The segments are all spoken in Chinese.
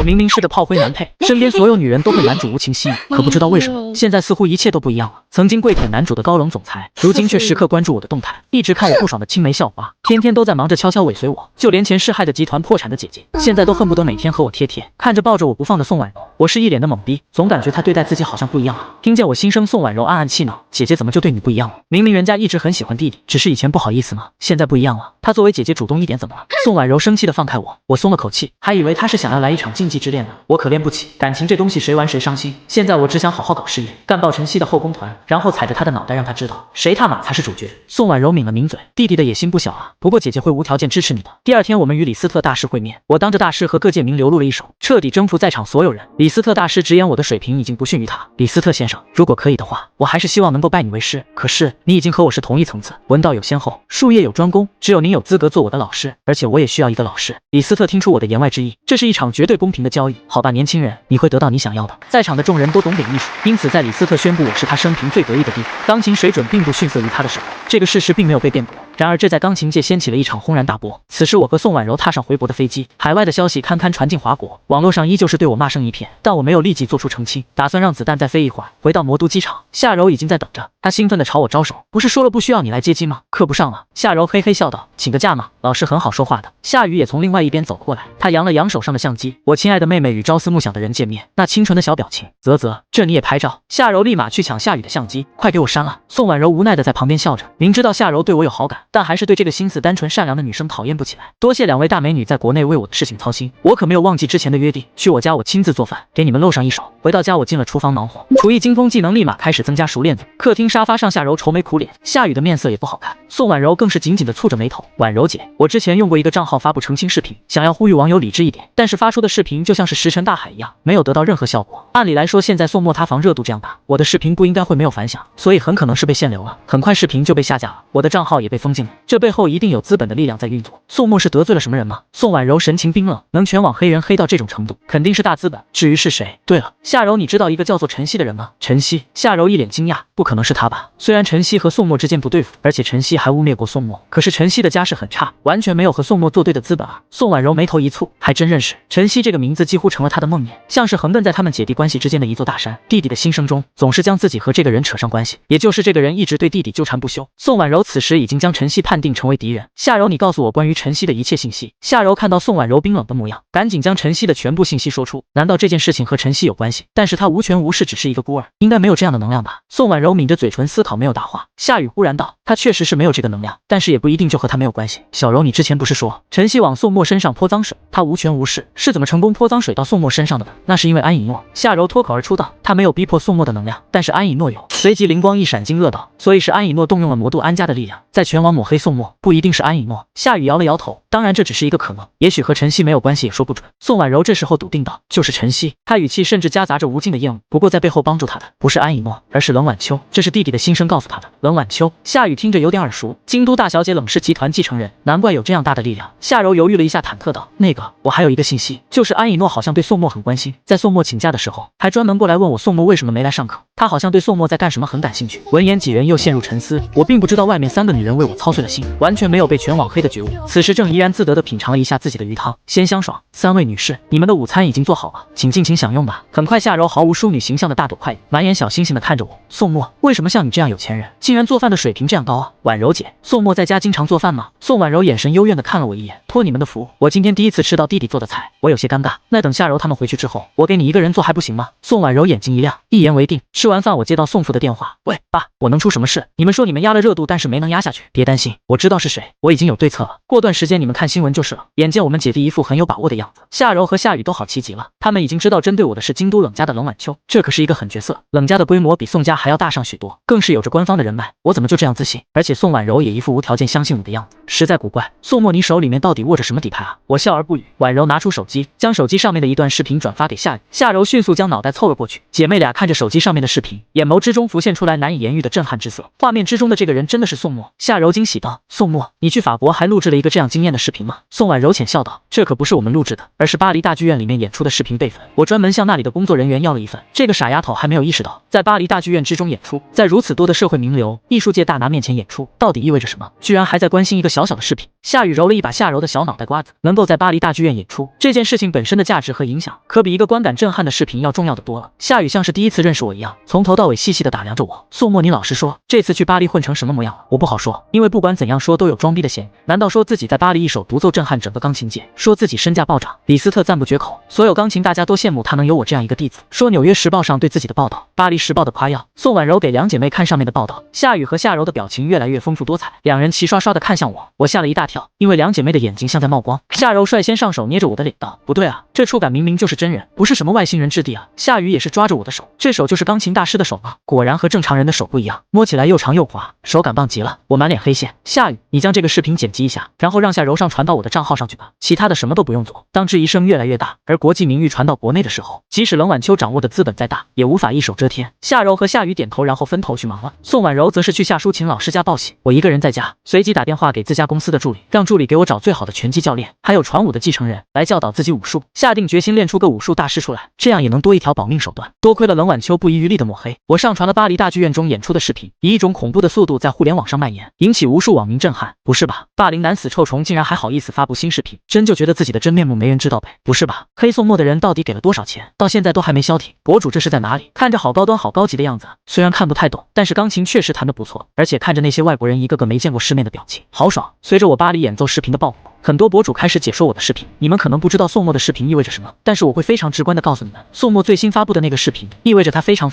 我明明是个炮灰男配，身边所有女人都被男主无情吸引，可不知道为什么，现在似乎一切都不一样了。曾经跪舔男主的高冷总裁，如今却时刻关注我的动态，一直看我不爽的青梅校花，天天都在忙着悄悄尾随我。就连前世害的集团破产的姐姐，现在都恨不得每天和我贴贴。看着抱着我不放的宋婉柔，我是一脸的懵逼，总感觉她对待自己好像不一样啊。听见我心声，宋婉柔暗暗气恼，姐姐怎么就对你不一样了？明明人家一直很喜欢弟弟，只是以前不好意思嘛，现在不一样了。她作为姐姐主动一点怎么了？宋婉柔生气的放开我，我松了口气，还以为她是想要来一场禁忌之恋呢。我可练不起，感情这东西谁玩谁伤心。现在我只想好好搞事业，干爆晨曦的后宫团，然后踩着她的脑袋让她知道谁他妈才是主角。宋婉柔抿了抿嘴，弟弟的野心不小啊，不过姐姐会无条件支持你的。第二天我们与李斯特大师会面，我当着大师和各界名流录了一首，彻底征服在场所有人。李斯特大师直言我的水平已经不逊于他。李斯特先生，如果可以的话，我还是希望能够拜你为师，可是你已经和我是同一层次，文道有先后，术业有专攻，只有您有资格做我的老师，而且我也需要一个老师。李斯特听出我的言外之意，这是一场绝对公平的交易。好吧，年轻人，你会得到你想要的。在场的众人都懂点艺术，因此在李斯特宣布我是他生平最得意的地方，钢琴水准并不逊色于他的时候，这个事实并没有被辩驳。然而这在钢琴界掀起了一场轰然大波。此时我和宋婉柔踏上回国的飞机，海外的消息堪堪传进华国，网络上依旧是对我骂声一片，但我没有立即做出澄清，打算让子弹再飞一会儿。回到魔都机场，夏柔已经在等着，她兴奋地朝我招手，不是说了不需要你来接机吗？课不上了。夏柔嘿嘿笑道，请个假嘛，老师很好说话的。夏雨也从另外一边走过来，他扬了扬手上的相机，我亲爱的妹妹与朝思暮想的人见面，那清纯的小表情，啧，这你也拍照？夏柔立马去抢夏雨的相机，快给我删了。宋婉柔无奈的在旁边笑着，明知道夏柔对我有好感，但还是对这个心思单纯善良的女生讨厌不起来。多谢两位大美女在国内为我的事情操心，我可没有忘记之前的约定，去我家我亲自做饭，给你们露上一手。回到家我进了厨房忙活，厨艺精通技能立马开始增加熟练度。客厅沙发上夏柔愁眉苦脸，夏雨的面色也不好看，宋婉柔更是紧紧的蹙着眉头。婉柔姐，我之前用过一个账号发布澄清视频，想要呼吁网友理智一点，但是发出的视频就像是石沉大海一样，没有得到任何效果。按理来说现在宋末塌房热度这样大，我的视频不应该会没有反响，所以很可能是被限流了，很快视频就被下架了，我的账号也被封禁了，这背后一定有资本的力量在运作。宋末是得罪了什么人吗？宋婉柔神情冰冷，能全网黑人黑到这种程度，肯定是大资本，至于是谁，对了，夏柔你知道一个叫做晨曦的人吗？晨曦？夏柔一脸惊讶，不可能是他吧？虽然晨曦和宋末之间不对付，而且晨曦还污蔑过宋末，可是晨曦的家世很差，完全没有和宋末作对的资本啊。宋婉柔眉头一蹙，还真认识。晨曦这个名字几乎成了他的梦魇，像是横亘在他们姐弟关系之间的一座大山。弟弟的心声中总是将自己和这个人扯上关系，也就是这个人一直对弟弟纠缠不休。宋婉柔此时已经将晨曦判定成为敌人。夏柔，你告诉我关于晨曦的一切信息。夏柔看到宋婉柔冰冷的模样，赶紧将晨曦的全部信息说出。难道这件事情和晨曦有关系？但是他无权无势，只是一个孤儿，应该没有这样的能量吧？宋婉柔抿着嘴唇思考，没有答话。夏雨忽然道，他确实是没有这个能量，但是也不一定就和他没有关系。小柔，你之前不是说晨曦往宋末身上泼脏水，他无权无势，是怎么成功泼脏水到宋末身上的呢？那是因为安以诺。夏柔脱口而出道，他没有逼迫宋末的能量，但是安以诺有。随即灵光一闪，惊愕道，所以是安以诺动用了魔都安家的力量，在全网抹黑宋末，不一定是安以诺。夏雨摇了摇头，当然这只是一个可能，也许和晨曦没有关系也说不准。宋婉柔这时候笃定道，就是晨曦。他语气甚至夹杂着无尽的厌恶，不过在背后帮助他的不是安以诺，而是冷婉秋，这是弟弟的心声告诉他的。冷婉秋，夏雨听着有点耳熟，京都大小姐冷氏集团继承人，难怪有这样大的力量。夏柔犹豫了一下，忐忑道，那个我还有一个信息，就是安以诺好像对宋末很关心，在宋末请假的时候还专门过来问我宋末为什么没来上课，他好像对宋末在干什么很感兴趣。闻言几人又陷入沉思，我并不知道外面3个女人为我操碎了心，完全没有被全网黑的觉悟。此时正怡然自得地品尝了一下自己的鱼汤，鲜香爽。3位女士，你们的午餐已经做好了，请尽情享用吧。很快夏柔毫无淑女形象的大朵快语，满眼小星星的看着我，宋末，为什么像你这样有钱人竟然做饭的水平这样高啊？婉柔姐，宋末在家经常做饭吗？宋婉柔眼神幽怨的看了我一眼，托你们的福，我今天第一次吃到弟弟做的菜，我有些尴尬。那等夏柔他们回去之后，我给你一个人做还不行吗？宋婉柔眼睛一亮，一言为定。吃完饭我接到宋父的电话，喂爸，我能出什么事？你们说你们压了热度，但是没能压下去，别担心，我知道是谁，我已经有对策了，过段时间你们看新闻就是了。眼见我们姐弟一副很有把握的样子，夏柔和夏雨都好奇极了，他们已经知道针对我的是京都冷家的冷婉秋，这可是一个狠角色，冷家的规模比宋家还要大上许多，更是有着官方的人脉，我怎么就这样自信？而且宋婉柔也一副无条件相信我的样子，实在古怪。宋末，你手里面到底握着什么底牌啊？我笑而不语。婉柔拿出手机，将手机上面的一段视频转发给夏雨，夏柔迅速将脑袋凑了过去，姐妹俩看着手机上面的视频。视频，眼眸之中浮现出来难以言喻的震撼之色。画面之中的这个人真的是宋墨。夏柔惊喜道：“宋墨，你去法国还录制了一个这样惊艳的视频吗？”宋婉柔浅笑道：“这可不是我们录制的，而是巴黎大剧院里面演出的视频备份。我专门向那里的工作人员要了一份。”这个傻丫头还没有意识到，在巴黎大剧院之中演出，在如此多的社会名流、艺术界大拿面前演出，到底意味着什么？居然还在关心一个小小的视频。夏雨揉了一把夏柔的小脑袋瓜子，能够在巴黎大剧院演出，这件事情本身的价值和影响，可比一个观感震撼的视频要重要的多了。夏雨像是第一次认识我一样，从头到尾细细的打量着我。宋墨，你老实说，这次去巴黎混成什么模样了？我不好说，因为不管怎样说都有装逼的嫌疑。难道说自己在巴黎一手独奏震撼整个钢琴界，说自己身价暴涨？李斯特赞不绝口，所有钢琴大家都羡慕他能有我这样一个弟子。说纽约时报上对自己的报道，巴黎时报的夸耀。宋婉柔给两姐妹看上面的报道，夏雨和夏柔的表情越来越丰富多彩，两人齐刷刷的看向我，我吓了一大跳，因为两姐妹的眼睛像在冒光。夏柔率先上手捏着我的脸道：“不对啊，这触感明明就是真人，不是什么外星人质地啊。”夏雨也是抓着我的手，这手就是钢琴大师的手吗？果然和正常人的手不一样，摸起来又长又滑，手感棒极了。我满脸黑线，夏雨，你将这个视频剪辑一下，然后让夏柔上传到我的账号上去吧，其他的什么都不用做。当质疑声越来越大，而国际名誉传到国内的时候，即使冷晚秋掌握的资本再大，也无法一手遮天。夏柔和夏雨点头，然后分头去忙了。宋婉柔则是去夏淑琴老师家报喜，我一个人在家，随即打电话给自家公司的助理，让助理给我找最好的拳击教练，还有传武的继承人来教导自己武术，下定决心练出个武术大师出来，这样也能多一条保命手段。多亏了冷晚秋不遗余力的抹黑，我上传了巴黎大剧院中演出的视频，以一种恐怖的速度在互联网上蔓延，引起无数网民震撼。不是吧，霸凌男死臭虫竟然还好意思发布新视频，真就觉得自己的真面目没人知道呗？不是吧，黑宋墨的人到底给了多少钱？到现在都还没消停，博主这是在哪里？看着好高端好高级的样子，虽然看不太懂，但是钢琴确实弹得不错，而且看着那些外国人一个个没见过世面的表情，好爽。随着我巴黎演奏视频的爆火，很多博主开始解说我的视频。你们可能不知道宋墨的视频意味着什么，但是我会非常直观的告诉你们，宋墨最新发布的那个视频意味着他非常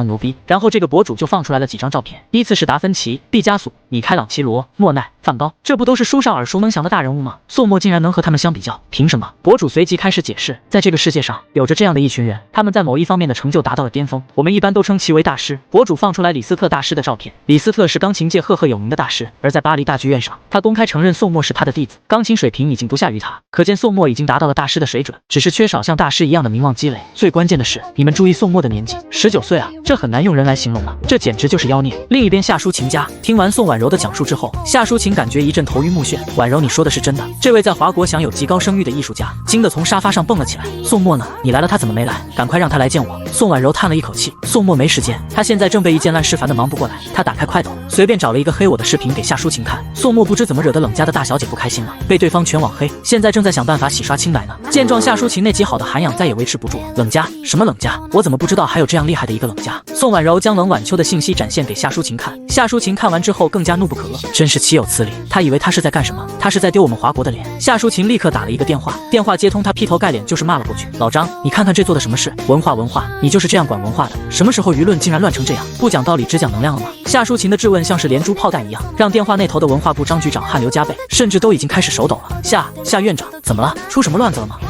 牛逼。然后这个博主就放出来了几张照片，依次是达芬奇、毕加索、米开朗基罗、莫奈、梵高，这不都是书上耳熟能详的大人物吗？宋墨竟然能和他们相比较，凭什么？博主随即开始解释，在这个世界上有着这样的一群人，他们在某一方面的成就达到了巅峰，我们一般都称其为大师。博主放出来李斯特大师的照片，李斯特是钢琴界赫赫有名的大师，而在巴黎大剧院上，他公开承认宋墨是他的弟子，钢琴水平已经不下于他，可见宋墨已经达到了大师的水准，只是缺少像大师一样的名望积累。最关键的是，你们注意宋墨的年纪，19岁啊，这很难用人来形容了，这简直就是妖孽。另一边夏淑琴家，听完宋婉柔的讲述之后，夏淑琴感觉一阵头晕目眩。婉柔，你说的是真的？这位在华国享有极高声誉的艺术家惊得从沙发上蹦了起来。宋墨呢？你来了，他怎么没来？赶快让他来见我。宋婉柔叹了一口气，宋墨没时间，他现在正被一件烂事烦得忙不过来。他打开快手，随便找了一个黑我的视频给夏淑琴看。宋墨不知怎么惹得冷家的大小姐不开心了，被对方全网黑，现在正在想办法洗刷清白呢。见状，夏淑琴那极好的涵养再也维持不住。冷家？什么冷家？我怎么不知道还有这样厉害的一个冷家？宋婉柔将冷晚秋的信息展现给夏淑琴看，夏淑琴看完之后更加怒不可遏，真是岂有此理！他以为他是在干什么？他是在丢我们华国的脸。夏淑琴立刻打了一个电话，电话接通，他劈头盖脸就是骂了过去。老张，你看看这做的什么事？文化，你就是这样管文化的？什么时候舆论竟然乱成这样？不讲道理，只讲能量了吗？夏淑琴的质问像是连珠炮弹一样，让电话那头的文化部张局长汗流浃背，甚至都已经开始手抖了。夏院长，怎么了？出什么乱子了吗？